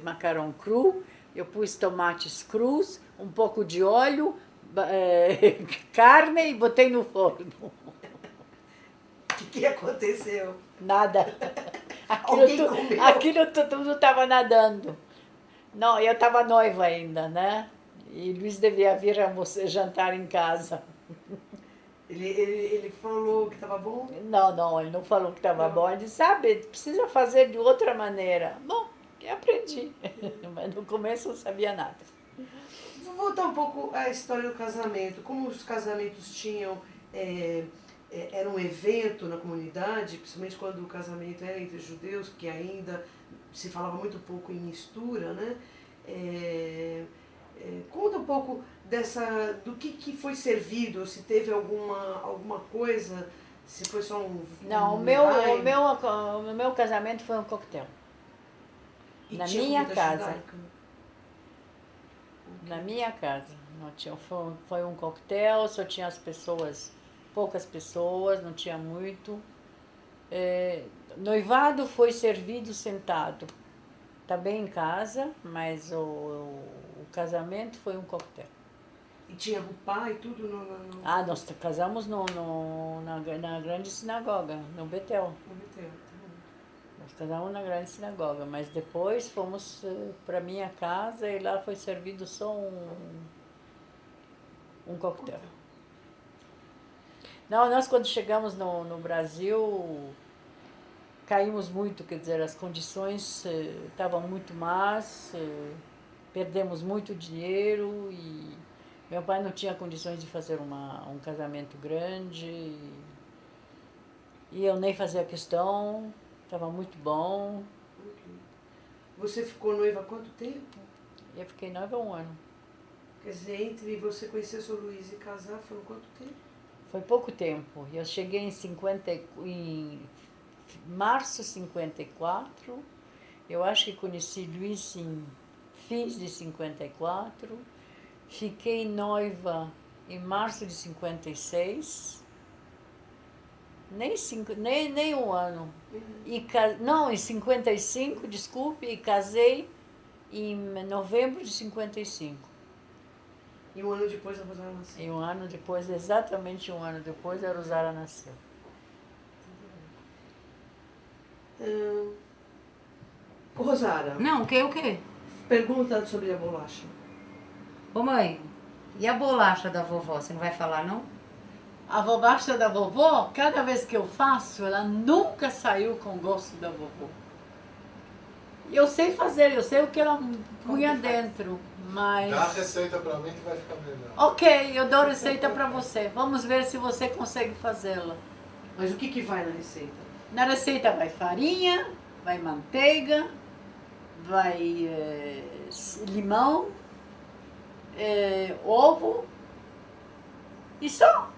Macarrão cru, eu pus tomates crus, um pouco de óleo, carne e botei no forno. O que aconteceu? Nada. Alguém comeu? Aquilo tudo estava nadando. Não, eu estava noiva ainda, né? E Luiz devia vir jantar em casa. Ele falou que estava bom? Não, ele não falou que estava bom. Ele disse, sabe, precisa fazer de outra maneira. Bom, eu aprendi. Mas no começo eu não sabia nada. Vou voltar um pouco à história do casamento. Como os casamentos tinham... era um evento na comunidade, principalmente quando o casamento era entre judeus, que ainda se falava muito pouco em mistura, né? Conta um pouco do que foi servido, se teve alguma coisa, se foi só Não, o meu casamento foi um coquetel. Na minha casa. Na minha casa. Não tinha, foi um coquetel, só tinha as pessoas, poucas pessoas, não tinha muito. Noivado foi servido sentado. Também em casa, mas o casamento foi um coquetel. E tinha rupá e tudo Ah, nós casamos na grande sinagoga, no Betel. No Betel, Nós casamos na grande sinagoga, mas depois fomos para minha casa e lá foi servido só um coquetel. Não, nós quando chegamos no Brasil, caímos muito, quer dizer, as condições estavam muito más, perdemos muito dinheiro e meu pai não tinha condições de fazer um casamento grande e eu nem fazia questão, estava muito bom. Você ficou noiva há quanto tempo? Eu fiquei noiva há 1 ano. Quer dizer, entre você conhecer o seu Luiz e casar, foram quanto tempo? Foi pouco tempo. Eu cheguei em março de 54. Eu acho que conheci Luiz em fins de 54. Fiquei noiva em março de 56. Nem 1 ano. Não, em 55, desculpe, e casei em novembro de 55. E 1 ano depois a Rosara nasceu? E 1 ano depois, exatamente 1 ano depois, a Rosara nasceu. Rosara. Não, o quê? Pergunta sobre a bolacha. Ô mãe, e a bolacha da vovó, você não vai falar não? A bolacha da vovó, cada vez que eu faço, ela nunca saiu com gosto da vovó. Eu sei fazer, eu sei o que ela punha dentro, mas... Dá a receita pra mim que vai ficar melhor. Ok, eu dou receita pra você. Vamos ver se você consegue fazê-la. Mas o que vai na receita? Na receita vai farinha, vai manteiga, vai limão, ovo e só.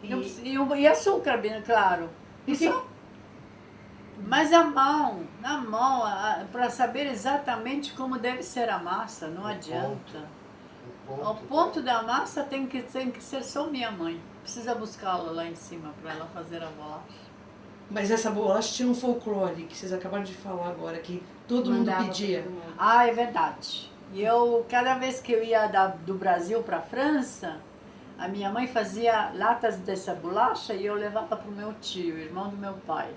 E açúcar, bem claro. E só. Mas na mão, para saber exatamente como deve ser a massa, não adianta. O ponto da massa tem que ser só minha mãe. Precisa buscá-la lá em cima para ela fazer a bolacha. Mas essa bolacha tinha um folclore que vocês acabaram de falar agora, que todo mundo pedia. Ah, é verdade. E cada vez que eu ia do Brasil para a França, a minha mãe fazia latas dessa bolacha e eu levava para o meu tio, irmão do meu pai.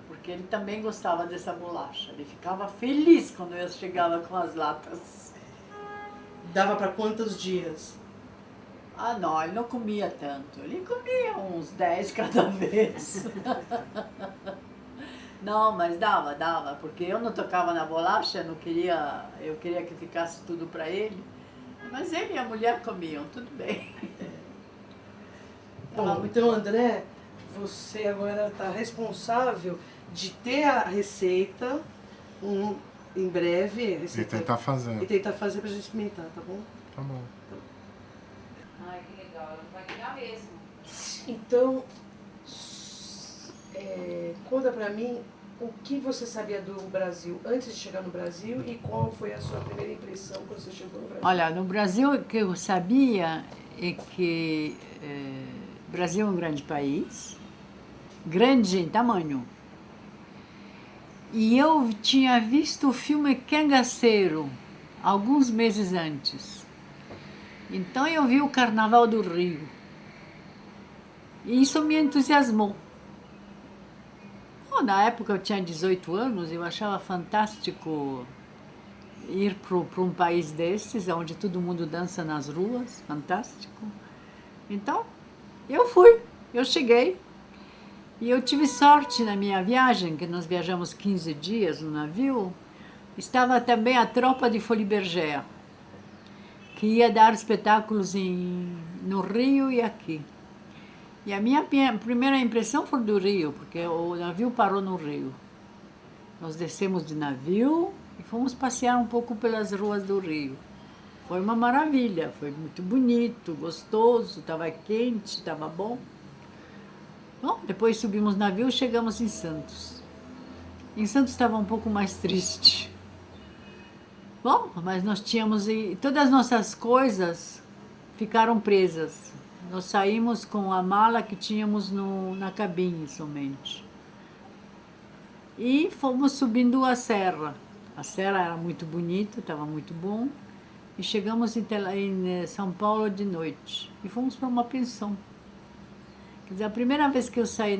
Porque ele também gostava dessa bolacha. Ele ficava feliz quando eu chegava com as latas. Dava para quantos dias? Ah, não, ele não comia tanto. Ele comia uns 10 cada vez. Não, mas dava, porque eu não tocava na bolacha, eu queria que ficasse tudo para ele. Mas ele e a mulher comiam, tudo bem. Bom, então André, você agora está responsável de ter a receita em breve. E tentar fazer. E tentar fazer pra gente experimentar, tá bom? Tá bom. Ai, que legal, ela não vai ganhar mesmo. Então, conta pra mim o que você sabia do Brasil antes de chegar no Brasil e qual foi a sua primeira impressão quando você chegou no Brasil? Olha, no Brasil o que eu sabia é que o Brasil é um grande país, grande em tamanho. E eu tinha visto o filme Cangaceiro, alguns meses antes. Então eu vi o Carnaval do Rio. E isso me entusiasmou. Bom, na época eu tinha 18 anos, eu achava fantástico ir para um país desses, onde todo mundo dança nas ruas, fantástico. Então, eu fui, eu cheguei. E eu tive sorte na minha viagem, que nós viajamos 15 dias no navio, estava também a tropa de Folies Bergère, que ia dar espetáculos no Rio e aqui. E a minha primeira impressão foi do Rio, porque o navio parou no Rio. Nós descemos de navio e fomos passear um pouco pelas ruas do Rio. Foi uma maravilha, foi muito bonito, gostoso, estava quente, estava bom. Bom, depois subimos no navio e chegamos em Santos. Em Santos estava um pouco mais triste. Bom, mas nós tínhamos... Todas as nossas coisas ficaram presas. Nós saímos com a mala que tínhamos na cabine somente. E fomos subindo a serra. A serra era muito bonita, estava muito bom. E chegamos em São Paulo de noite. E fomos para uma pensão. Quer dizer, a primeira vez que eu saí